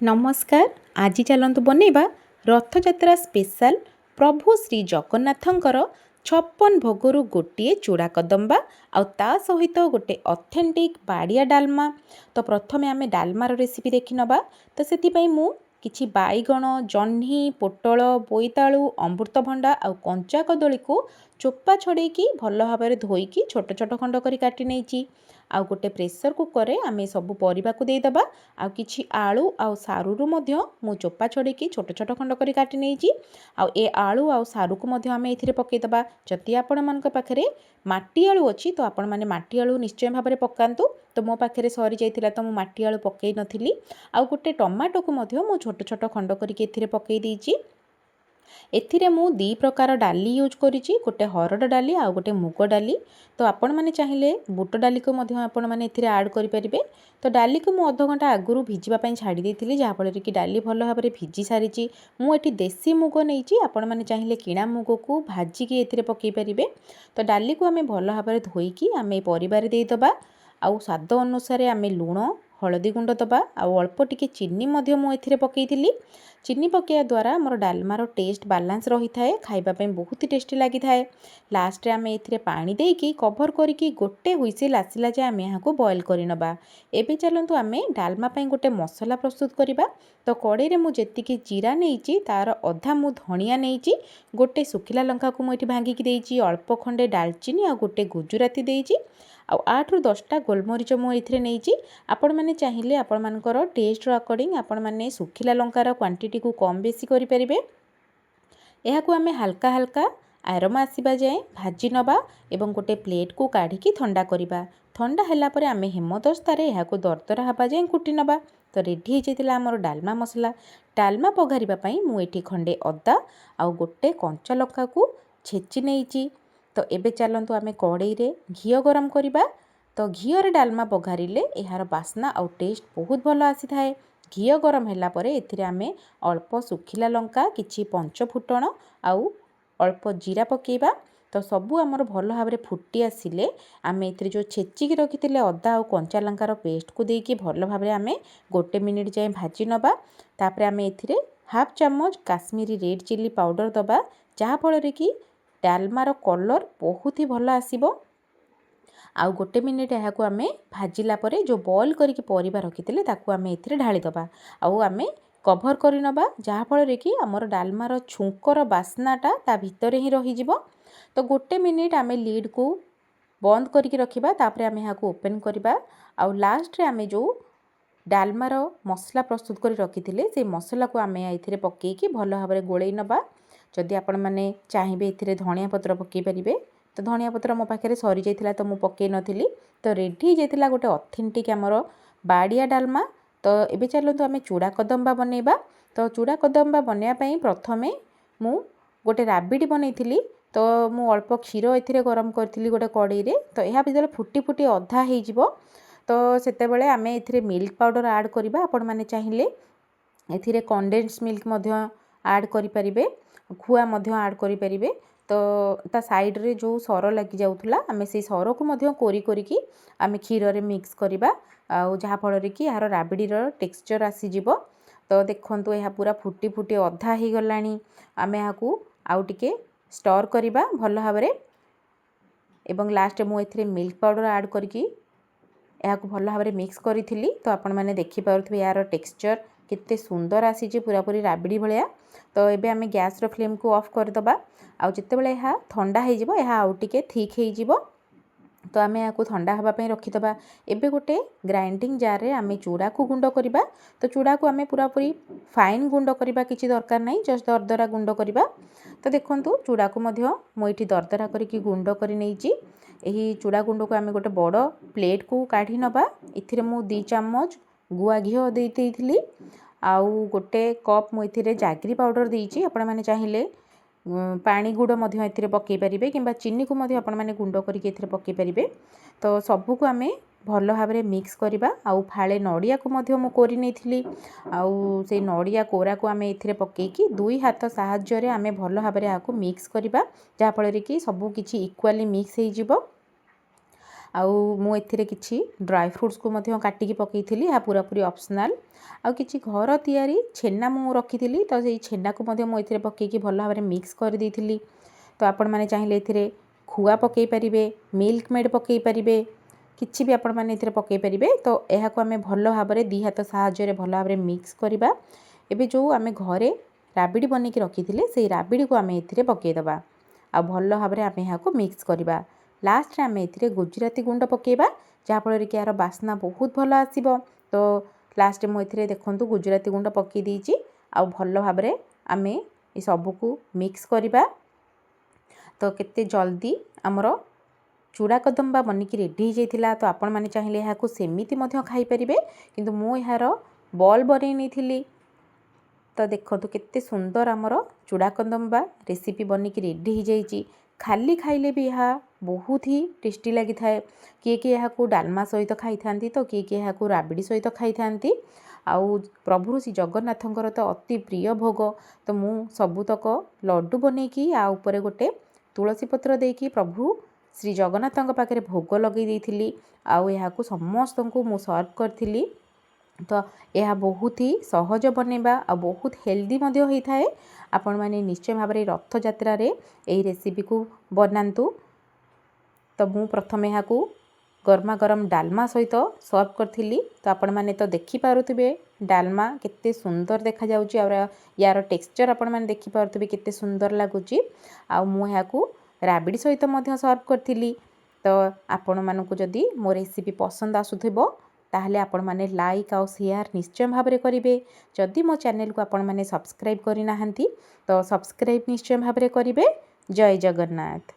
नमस्कार। आज चलतु बनैबा रथयात्रा स्पेशल प्रभु श्री जगन्नाथंकर 56 भोगरु गोटे चूड़ा कदम्बा आउ ता सहित गोटे ऑथेंटिक बाड़िया डालमा। तो प्रथमे आमे डालमार रेसिपी देखि नबा। तो सेति पई मु किछि बाईगण जह्नी पोटल बोईतालु अमृतभंडा आउ कंचा कदली को चोपा छड़ेकी भल भाव धोईकी छोट छोट खंड करी काटी नेइची। आउ गोटे प्रेसर कुकर रे आमे सबु परिबा को देई दबा। आउ किछि आलू आउ सारू मध्य मु चोपा छड़ेकी छोट छोट खंड करी काटी नेइची। आउ ए आलू आउ सारू को मध्य आमे एथिरे पकेई दबा। जति आपण मानक पाखरे माटी आलू अछि तो आपण माने माटी आलू निश्चय भाव में पकांतु। तो मो पाखरे सरी जाइतिला तो मु माटी आलू पकेई नथिली। आउ गोटे टमाटो को मध्य मु छोट छोट खंड करी एथिरे पकेई देइची। एथिरे मु दी प्रकार डाली यूज करिछि, गोटे हरड डाली आ गोटे मुग डाली। तो आपण माने चाहिले बुट डाली को मध्य आपण माने एथिरे ऐड करि परिबे। तो डाली को मु आधा घंटा आगुरु भिजिबा पई छाडी देइथिली, जहा फल रे कि डाली भल भाबरे भिजी सारिछि। मु एठी देसी मुग नेइछि, आपण माने चाहिले किणा मुग को भाजी की एथिरे पकेई परिबे। तो डाली को आमे भल भाबरे धोईकी आमे परिबारे देई दबा। आउ स्वाद अनुसार आमे लूण हलदी गुंड दबा। आउ अल्प टिके चीनी मध्य मु एथिरे पकेइथिली। चीनी पकेया द्वारा मोर डालमार टेस्ट बालांस रही थाए, खाइबा पई बहुत टेस्टी लागि थाए। लास्ट रे आमे एथिरे पानी देइकी कवर करिकी गोटे हुइसिल आसिला जे आमे याको बॉयल करि नबा। एबे चलंतु आमे डालमा पई गोटे मसला प्रस्तुत करिबा। तो कड़ाई रे मु जेतिकी जीरा नेइची तार अधा मु धनिया नेइची, गोटे सुखिला लंका को मु एठी भांगी की देइची, अल्प खंडे दालचीनी आ गोटे गुजराती देइची। आ 8 रु 10 टा गोलमरीच मु एथिरे नेइची। आपण माने चाहिले आपण मानकर टेस्ट अकॉर्डिंग आपण माने सुखिला लंकार क्वांटिटी को कम बेसी करि परिबे। एहा को आमे हल्का हल्का आरोमा आसीबा जाए भाजी नबा एवं गोटे प्लेट को काढ़ी की ठंडा करिबा। ठंडा हैला परे आमे हेमदस्ता रे एहा को दरदरा हबा जाए कुटी नबा। तो रेडी हेजितिला हमर डालमा मसला। डालमा पघारिबा पई मु एठी खंडे अदा आ गोटे कंचा लंका को छेची नेइची। तो एबे चलंतु आमे कड़ाई रे घियो गरम करिबा। तो घियो रे डालमा पघारिले एहार बास्ना आउ टेस्ट बहुत भल आसी थाए। घियो गरम हैला परे एथिरे आमे अल्प सुखिला लंका किछि पंच फुटण आउ अल्प जीरा पकेइबा। तो सबू आमर भल भाबरे फुटी आसिले आमे एथिरे जो छेचिकी रखिथिले अदा आउ कंचा लंकार पेस्ट को देइकी भल भाबरे आमे गोटे मिनिट जाए भाजी नबा। तापरे आमे एथिरे हाफ चम्मच काश्मीरी रेड चिली पाउडर दबा, जहा फल रे कि डालमार कलर बहुत ही भल आसीबो। आउ गोटे मिनिट एहा को आमे भाजिला परे जो बॉयल करिकी परिबा रखिथिले ताकू आमे एथिरे ढाली दबा। आउ आमे कभर करि नबा, जहा फल रे कि हमर डालमार छुंकर बास्नाटा ता भितरे ही रही जिवो। तो गोटे मिनिट आमे लीड को बंद करिकी रखिबा। तापरे आमे एहा को ओपन करिबा। आउ लास्ट रे आमे जो डालमार मसला प्रस्तुत करी रखिथिले से मसला को आमे एथिरे पकेइकी भल भाबरे गोळेई नबा। जदि आपण माने चाहिबे एथिरे धनिया पत्र पकेई परिबे। तो धनिया पत्र मो पाखे सरी जाइतिला तो मु पकेई नथिली। तो रेडी जाइतिला गोटे ऑथेंटिक हमर बाड़िया डालमा। तो एबे चलंतु आमे चूड़ा कदम्बा बनैबा। तो चूड़ा कदम्बा बनैया पई प्रथमे मु गोटे राबिडी बनैथिली। तो मु अल्प क्षीर एथिरे गरम करथिली गोटे कड़ाई रे। तो एहा भितर फुटी फुटी अधा हेइ जिवो। तो सेते बेले आमे एथिरे मिल्क पाउडर ऐड करिबा। आपण माने चाहिले एथिरे कंडेंस मिल्क मध्य ऐड करि परिबे, खुआ मध्य ऐड करि परिबे। तो ता साइड रे जो सर लगी जाउथला आमे से सर को मध्य कोरी कोरी आमे क्षीर रे मिक्स करिबा। आ जहा फल रे कि यार राबिडी रो टेक्सचर आसी जिवो। तो देखंतु एहा पूरा फुटी फुटी अधा हे गलानी। आमे एहा को आउ टिके स्टर करिबा भल भाबरे। एवं लास्ट मु एथिरे मिल्क पाउडर ऐड करिकी एहा को भल भाबरे मिक्स करिथिली। तो आपण माने देखि पारुथबे यार टेक्सचर केते सुंदर आसी जे पूरा पूरी राबिडी भलिया। तो एबे आमे गैस रो फ्लेम को ऑफ कर दबा। आउ जते बेले एहा ठंडा हे जिवो एहा आउ टिके ठीक हे जिवो। तो आमे या को ठंडा हवा पई रखि दबा। एबे गोटे ग्राइंडिंग जार रे आमे चूड़ा को गुंड करिबा। तो चूड़ा को आमे पूरा पूरी फाइन गुंड करिबा किछि दरकार नै, जस्ट दरदरा गुंड करिबा। तो देखंतु चूड़ा को मध्य मो एठी दरदरा करिकी गुंड करि नेइची। एही चूड़ा गुंड को आमे गोटे बड़ प्लेट को काढी नबा। इथिरे मु 2 चम्मच गुआ घियो देई देइथिली। आउ गोटे कप मु एथिरे जागरी पाउडर देइची। आपण माने चाहिले पानी गुड़ मध्य एथिरे पकेई परिबे किंबा चीनी को मध्य आपण माने गुंड करिके एथिरे पकेई परिबे। तो सबु को आमे भल भाबरे मिक्स करिबा। आउ फाळे नडिया को मध्य मु कोरी नेथिली। आउ से नडिया कोरा को आमे एथिरे पकेइकी 2 हाथ साहाय्य रे आमे भल भाबरे आको मिक्स करिबा, जहा फल रे कि सबु किछि इक्वली मिक्स हे जिवो। आउ मु एथिरे किछि ड्राई फ्रूट्स को मध्य काटिकी पकेइथिली या पूरापूरी ऑप्शनल आउ किछि घर तयारी छेना मु रखिथिली तो सेई छेना को मध्य मु एथिरे पकेइकी भल भाबरे मिक्स कर देइथिली। तो आपण माने चाहिले एथिरे खुआ पकई पारिबे मिल्क मेड पकई पारिबे किछि भी आपण माने एथिरे पकई पारिबे। तो एहा को आमे भल भाबरे दी हाथ साहाय्य रे भल भाबरे मिक्स करिबा। एबे जो आमे घरे राबिडी बनेकी रखिथिले सेई राबिडी को आमे एथिरे पकई दबा आ भल भाबरे आमे एहा को मिक्स करिबा। लास्ट रे आमे एथिरे गुजराती गुंड पकेइबा जहा फल कि यार बास्ना बहुत भल आसीबो। तो लास्ट मु एथिरे देखंतु गुजराती गुंड पकई दीची आ भल भाबरे आमे ए सब को मिक्स करिबा। तो केते जल्दी आमर चूड़ा कदम्बा बनिकी रेडी हो जाइथिला। तो आपण माने चाहिले एहा को सेमिति मध्य खाई परिबे किंतु मु एहार बॉल बनै नैथिली। तो देखंतु केते सुंदर आमर चूड़ा कदम्बा रेसिपी बनिकी रेडी हो जाइची। खाली खाइले भी यह बहुत ही टेस्टी लगी थाए। किए कि यह को डालमा सहित खाई थांती तो किए कि यह को राबिडी सहित खाई थांती। आउ प्रभु श्री जगन्नाथंकर तो अति प्रिय भोग। तो मु सबुतक लड्डू बनेकी आ ऊपर गोटे तुलसी पत्र देकी प्रभु श्री जगन्नाथंक पाखे भोग लगे देइथिली। आउ यह को समस्त को मु सर्व करथिली। तो यह बहुत ही सहज बनेबा आ बहुत हेल्दी मध्य होता है। आपण माने निश्चय भाव रथ यात्रा रे एही रेसिपी को बनातु। तो मु प्रथम यह को गरमा गरम डालमा सहित सर्व करथिली। तो आपण माने तो देखि पारुथिबे डालमा केते सुंदर देखा जाउची और यार टेक्सचर आपण माने देखि पारुथिबे केते सुंदर लागुची। आ मु यह को राबिडी सहित मध्य सर्व करथिली। तो आपण मानकु जदी मो रेसिपी पसंद आसुथिबो ताहले आपण माने लाइक और शेयर निश्चय भाव में करेंगे। जदि मो चैनल को आपण माने सब्सक्राइब करि नाहंती तो सब्सक्राइब निश्चय भाव में करेंगे। जय जगन्नाथ।